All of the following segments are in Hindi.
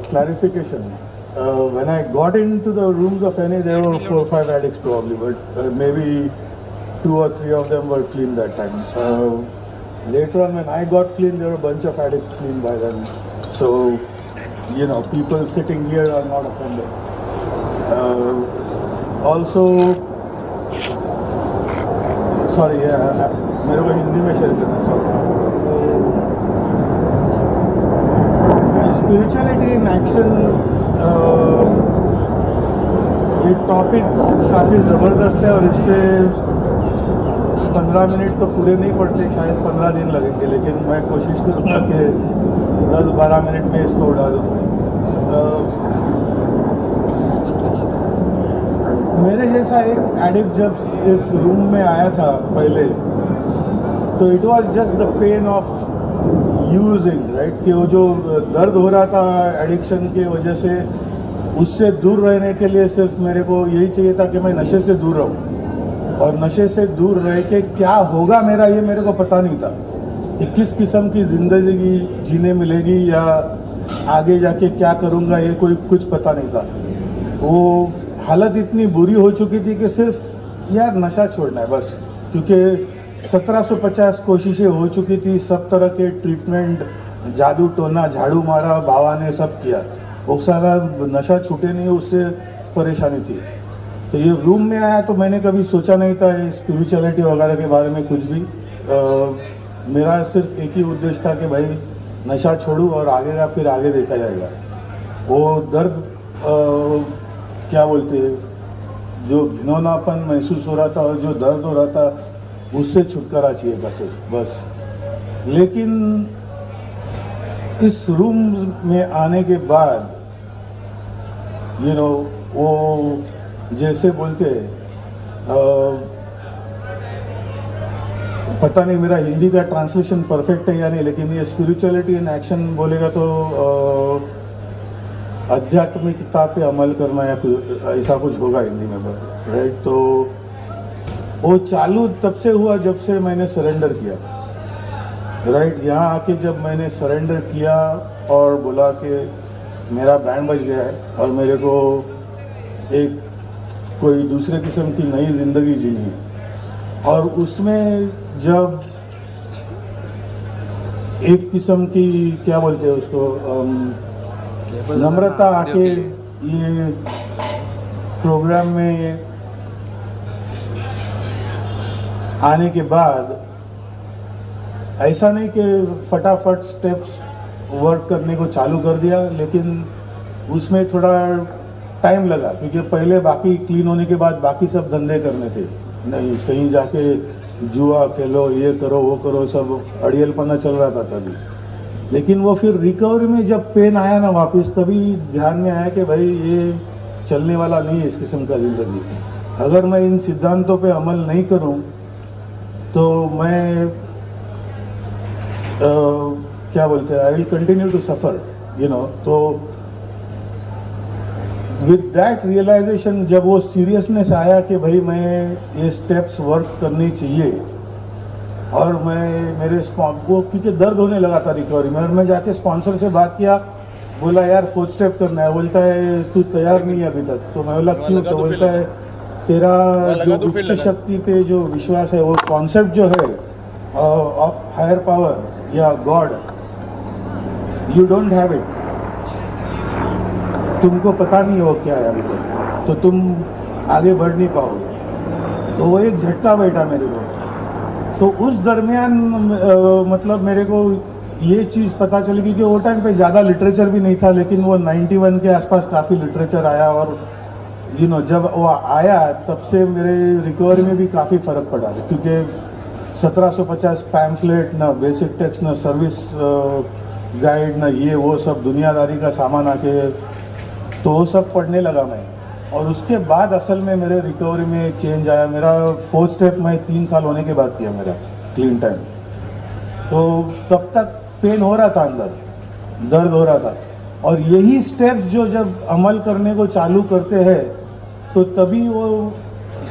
Clarification. When I got into the rooms of NA, there were 4 or 5 addicts probably, but maybe 2 or 3 of them were clean that time. Later on, when I got clean, there were a bunch of addicts clean by then. So, you know, people sitting here are not offended. Also, sorry, मेरे को हिंदी में शेयर करना सॉरी. स्पिरिचुअलिटी इन एक्शन ये टॉपिक काफ़ी ज़बरदस्त है और इस पर 15 मिनट तो पूरे नहीं पड़ते, शायद 15 दिन लगेंगे, लेकिन मैं कोशिश करूँगा कि 10-12 मिनट में इसको उड़ा दूँ. मेरे जैसा एक एडिक्ट जब इस रूम में आया था पहले, तो it was just the pain of using, right, कि वो जो दर्द हो रहा था एडिक्शन की वजह से, उससे दूर रहने के लिए सिर्फ मेरे को यही चाहिए था कि मैं नशे से दूर रहूं. और नशे से दूर रह के क्या होगा मेरा, ये मेरे को पता नहीं था कि किस किस्म की जिंदगी जीने मिलेगी या आगे जाके क्या करूंगा, ये कोई कुछ पता नहीं था. वो हालत इतनी बुरी हो चुकी थी कि सिर्फ यार नशा छोड़ना है बस, क्योंकि 1750 कोशिशें हो चुकी थी, सब तरह के ट्रीटमेंट, जादू टोना, झाड़ू मारा, बाबा ने सब किया, वो सारा नशा छूटे नहीं, उससे परेशानी थी. तो ये रूम में आया तो मैंने कभी सोचा नहीं था स्पिरिचुअलिटी वगैरह के बारे में कुछ भी. मेरा सिर्फ एक ही उद्देश्य था कि भाई नशा छोड़ूं और आगे का फिर आगे देखा जाएगा. वो दर्द क्या बोलते हैं, जो घिनौनापन महसूस हो रहा था और जो दर्द हो रहा था, उससे छुटकारा चाहिए बस. लेकिन इस रूम में आने के बाद यू नो वो जैसे बोलते हैं, पता नहीं मेरा हिंदी का ट्रांसलेशन परफेक्ट है या नहीं, लेकिन ये स्पिरिचुअलिटी इन एक्शन बोलेगा तो आध्यात्मिकता पे अमल करना या ऐसा कुछ होगा हिंदी में, राइट. तो वो चालू तब से हुआ जब से मैंने सरेंडर किया, राइट. यहाँ आके जब मैंने सरेंडर किया और बोला कि मेरा बैंड बज गया है और मेरे को एक कोई दूसरे किस्म की नई जिंदगी जीनी है, और उसमें जब एक किस्म की क्या बोलते हैं उसको, नम्रता आके ये प्रोग्राम में आने के बाद, ऐसा नहीं कि फटाफट स्टेप्स वर्क करने को चालू कर दिया, लेकिन उसमें थोड़ा टाइम लगा, क्योंकि पहले बाकी क्लीन होने के बाद बाकी सब धंधे करने थे, नहीं कहीं जाके जुआ खेलो, ये करो वो करो, सब अड़ियलपना चल रहा था तभी. लेकिन वो फिर रिकवरी में जब पेन आया ना वापस, तभी ध्यान में आया कि भाई ये चलने वाला नहीं है इस किस्म का जिंदगी. अगर मैं इन सिद्धांतों पे अमल नहीं करूं तो मैं क्या बोलते हैं, I will continue to suffer, you know. तो विद दैट रियलाइजेशन, जब वो सीरियसनेस आया कि भाई मैं ये स्टेप्स वर्क करनी चाहिए, और मैं मेरे वो क्योंकि दर्द होने लगा था रिकवरी में, और मैं जाके स्पॉन्सर से बात किया, बोला यार 4th स्टेप करना है. बोलता है तू तैयार नहीं है अभी तक. तो मैं बोला क्यों? तो बोलता है तेरा जो उच्च शक्ति पे जो विश्वास है, वो कॉन्सेप्ट जो है ऑफ हायर पावर या God, you don't have it, तुमको पता नहीं है वो क्या है अभी तक, तो तुम आगे बढ़ नहीं पाओगे. तो वो एक झटका बैठा मेरे को. तो उस दरमियान मतलब मेरे को ये चीज़ पता चली, क्योंकि वो टाइम पे ज़्यादा लिटरेचर भी नहीं था, लेकिन वो 91 के आसपास काफ़ी लिटरेचर आया, और यू नो जब वो आया तब से मेरे रिकवरी में भी काफ़ी फ़र्क पड़ा, क्योंकि 1750 पैम्फलेट, ना बेसिक टेक्स्ट, ना सर्विस गाइड, ना ये वो सब दुनियादारी का सामान आके, तो वो सब पढ़ने लगा मैं. और उसके बाद असल में मेरे रिकवरी में चेंज आया. मेरा 4th स्टेप मैं 3 साल होने के बाद किया मेरा क्लीन टाइम. तो तब तक पेन हो रहा था, अंदर दर्द हो रहा था, और यही स्टेप्स जो जब अमल करने को चालू करते हैं तो तभी वो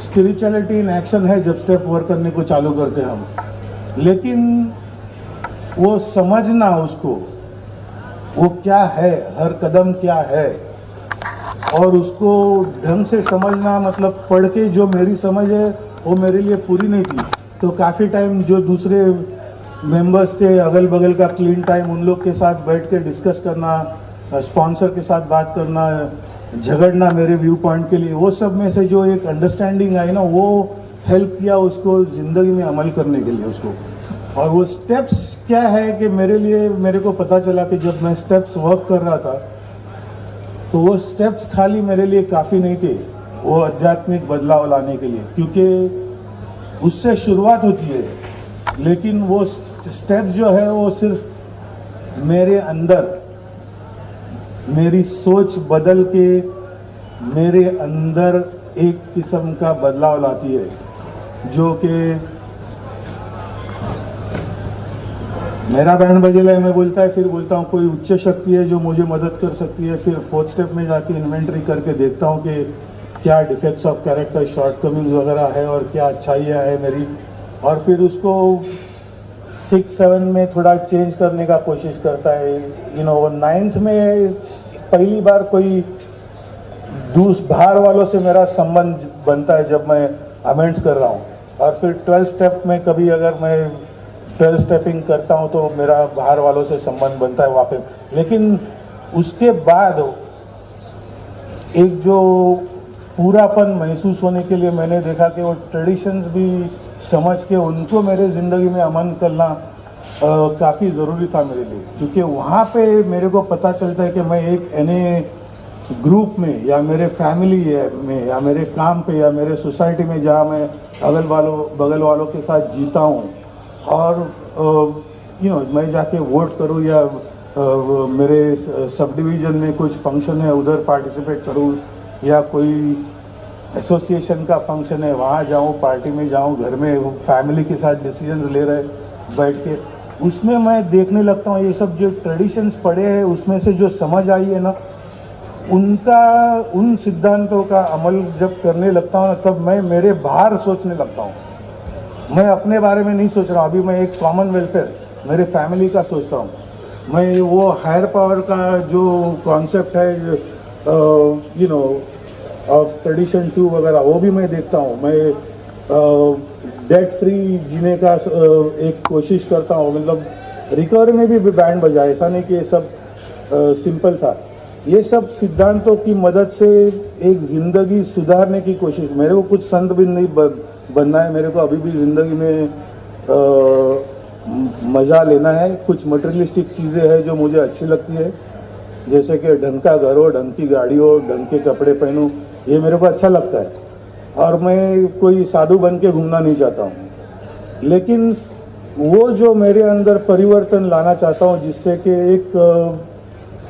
स्पिरिचुअलिटी इन एक्शन है, जब स्टेप वर्क करने को चालू करते हैं हम. लेकिन वो समझना उसको वो क्या है, हर कदम क्या है, और उसको ढंग से समझना, मतलब पढ़ के जो मेरी समझ है वो मेरे लिए पूरी नहीं थी। तो काफ़ी टाइम जो दूसरे मेंबर्स थे अगल बगल का क्लीन टाइम, उन लोग के साथ बैठ के डिस्कस करना, स्पॉन्सर के साथ बात करना, झगड़ना मेरे व्यू पॉइंट के लिए, वो सब में से जो एक अंडरस्टैंडिंग आई ना, वो हेल्प किया उसको ज़िंदगी में अमल करने के लिए उसको। और वो स्टेप्स क्या है कि मेरे लिए, मेरे को पता चला कि जब मैं स्टेप्स वर्क कर रहा था तो वो स्टेप्स खाली मेरे लिए काफ़ी नहीं थे वो आध्यात्मिक बदलाव लाने के लिए, क्योंकि उससे शुरुआत होती है, लेकिन वो स्टेप जो है वो सिर्फ मेरे अंदर मेरी सोच बदल के मेरे अंदर एक किस्म का बदलाव लाती है, जो कि मेरा बैंड बजेला है, मैं बोलता है, फिर बोलता हूँ कोई उच्च शक्ति है जो मुझे मदद कर सकती है। फिर फोर्थ स्टेप में जाके इन्वेंटरी करके देखता हूँ कि क्या डिफेक्ट्स ऑफ कैरेक्टर, शॉर्टकमिंग्स वगैरह है और क्या अच्छाइयाँ है मेरी, और फिर उसको 6-7 में थोड़ा चेंज करने का कोशिश करता है। 9th में पहली बार कोई बाहर वालों से मेरा संबंध बनता है जब मैं अमेंड्स कर रहा हूँ, और फिर 12th स्टेप में कभी अगर मैं 12 स्टेपिंग करता हूँ तो मेरा बाहर वालों से संबंध बनता है वापस। लेकिन उसके बाद एक जो पूरापन महसूस होने के लिए मैंने देखा कि वो ट्रेडिशंस भी समझ के उनको मेरे ज़िंदगी में अमल करना काफ़ी ज़रूरी था मेरे लिए, क्योंकि वहाँ पे मेरे को पता चलता है कि मैं एक एने ग्रुप में या मेरे फैमिली में या मेरे काम पे या मेरे सोसाइटी में जहाँ मैं बगल वालों के साथ जीता हूँ, और मैं जाके वोट करूँ या मेरे सब डिवीज़न में कुछ फंक्शन है उधर पार्टिसिपेट करूँ, या कोई एसोसिएशन का फंक्शन है वहाँ जाऊँ, पार्टी में जाऊँ, घर में फैमिली के साथ डिसीजंस ले रहे बैठ के, उसमें मैं देखने लगता हूँ ये सब जो ट्रेडिशंस पड़े हैं उसमें से जो समझ आई है ना, उन सिद्धांतों का अमल जब करने लगता हूँ ना, तब मैं मेरे बाहर सोचने लगता हूँ। मैं अपने बारे में नहीं सोच रहा हूँ, अभी मैं एक कॉमन वेलफेयर मेरे फैमिली का सोचता हूँ। मैं वो हायर पावर का जो कॉन्सेप्ट है ऑफ ट्रेडिशन 2 वगैरह, वो भी मैं देखता हूँ। मैं डेट फ्री जीने का एक कोशिश करता हूँ, मतलब रिकवरी में भी बैंड बजा, ऐसा नहीं कि ये सब सिंपल था। ये सब सिद्धांतों की मदद से एक ज़िंदगी सुधारने की कोशिश, मेरे को कुछ संत भी नहीं बनना है, मेरे को अभी भी ज़िंदगी में मज़ा लेना है। कुछ मटेरियलिस्टिक चीज़ें हैं जो मुझे अच्छी लगती है, जैसे कि ढंग का घर हो, ढंग की गाड़ी हो, ढंग के कपड़े पहनूं, ये मेरे को अच्छा लगता है, और मैं कोई साधु बन के घूमना नहीं चाहता हूँ। लेकिन वो जो मेरे अंदर परिवर्तन लाना चाहता हूँ जिससे कि एक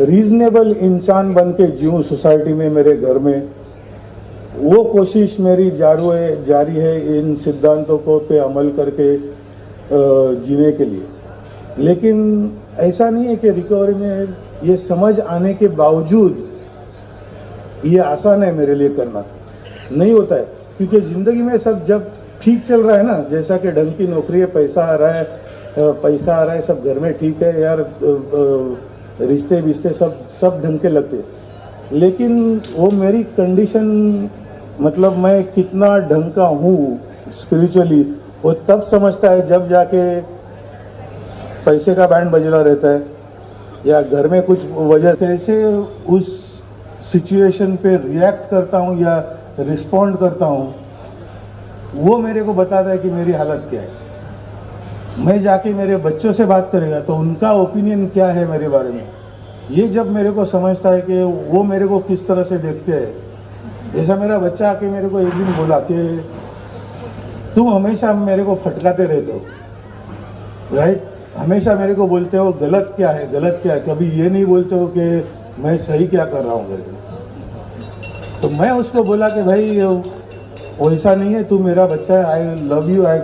रीजनेबल इंसान बन के जीऊँ सोसाइटी में, मेरे घर में, वो कोशिश मेरी जारी है इन सिद्धांतों को पे अमल करके जीने के लिए। लेकिन ऐसा नहीं है कि रिकवरी में ये समझ आने के बावजूद ये आसान है मेरे लिए करना, नहीं होता है, क्योंकि ज़िंदगी में सब जब ठीक चल रहा है ना, जैसा कि ढंग की नौकरी है, पैसा आ रहा है, सब घर में ठीक है यार, रिश्ते विश्ते सब ढंग के लगते, लेकिन वो मेरी कंडीशन, मतलब मैं कितना ढंग का हूँ स्पिरिचुअली, वो तब समझता है जब जाके पैसे का बैंड बजना रहता है या घर में कुछ वजह से कैसे उस सिचुएशन पे रिएक्ट करता हूँ या रिस्पॉन्ड करता हूँ, वो मेरे को बताता है कि मेरी हालत क्या है। मैं जाके मेरे बच्चों से बात करेगा तो उनका ओपिनियन क्या है मेरे बारे में, ये जब मेरे को समझता है कि वो मेरे को किस तरह से देखते हैं। जैसा मेरा बच्चा आके मेरे को एक दिन बोला कि तुम हमेशा मेरे को फटकाते रहते हो, राइट, हमेशा मेरे को बोलते हो गलत क्या है, गलत क्या है, कभी ये नहीं बोलते हो कि मैं सही क्या कर रहा हूँ करके। तो मैं उसको बोला कि भाई वैसा नहीं है, तू मेरा बच्चा है, I love you, I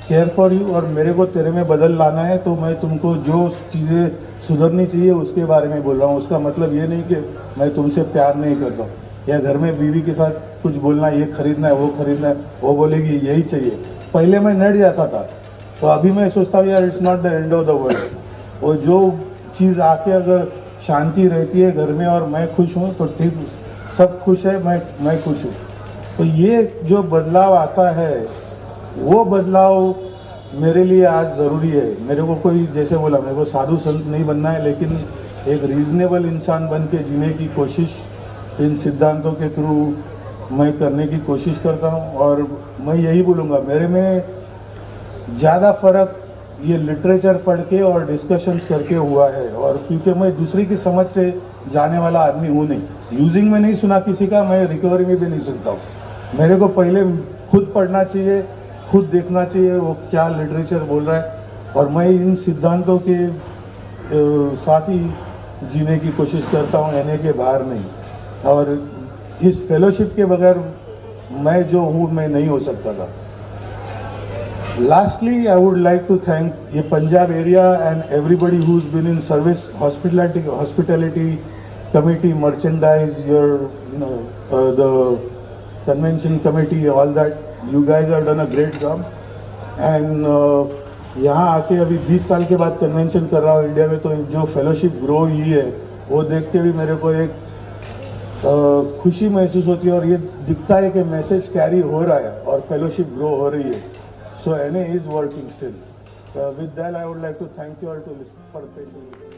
care for you, और मेरे को तेरे में बदल लाना है, तो मैं तुमको जो चीज़ें सुधरनी चाहिए उसके बारे में बोल रहा हूँ। उसका मतलब ये नहीं कि मैं तुमसे प्यार नहीं करता हूँ, या घर में बीवी के साथ कुछ बोलना, ये खरीदना है, वो खरीदना है, वो बोलेगी यही चाहिए। पहले मैं नट जाता था, तो अभी मैं सोचता हूँ यार it's not the end of the world. वो जो चीज़ आके अगर शांति रहती है घर में और मैं खुश हूँ तो ठीक, सब खुश है, मैं खुश हूँ। तो ये जो बदलाव आता है वो बदलाव मेरे लिए आज ज़रूरी है। मेरे को कोई जैसे बोला मेरे को साधु संत नहीं बनना है, लेकिन एक रीजनेबल इंसान बन के जीने की कोशिश इन सिद्धांतों के थ्रू मैं करने की कोशिश करता हूँ। और मैं यही बोलूँगा, मेरे में ज़्यादा फर्क ये लिटरेचर पढ़ के और डिस्कशंस करके हुआ है, और क्योंकि मैं दूसरी की समझ से जाने वाला आदमी हूँ नहीं। यूजिंग में नहीं सुना किसी का, मैं रिकवरी में भी नहीं सुनता हूँ। मेरे को पहले खुद पढ़ना चाहिए, खुद देखना चाहिए वो क्या लिटरेचर बोल रहा है, और मैं इन सिद्धांतों के साथ ही जीने की कोशिश करता हूँ, एनए के बाहर नहीं। और इस फेलोशिप के बगैर मैं जो हूँ मैं नहीं हो सकता था। Lastly, I would like to thank the Punjab area and everybody who's been in service, hospitality committee, merchandise, the convention committee, all that. You guys have done a great job. And यहाँ आके अभी 20 साल के बाद कन्वेंशन कर रहा हूँ इंडिया में, तो जो फेलोशिप ग्रो हुई है वो देख के भी मेरे को एक खुशी महसूस होती है, और ये दिखता है कि मैसेज कैरी हो रहा है और फेलोशिप ग्रो हो रही है। So NA is working still. With that, I would like to thank you all for patiently.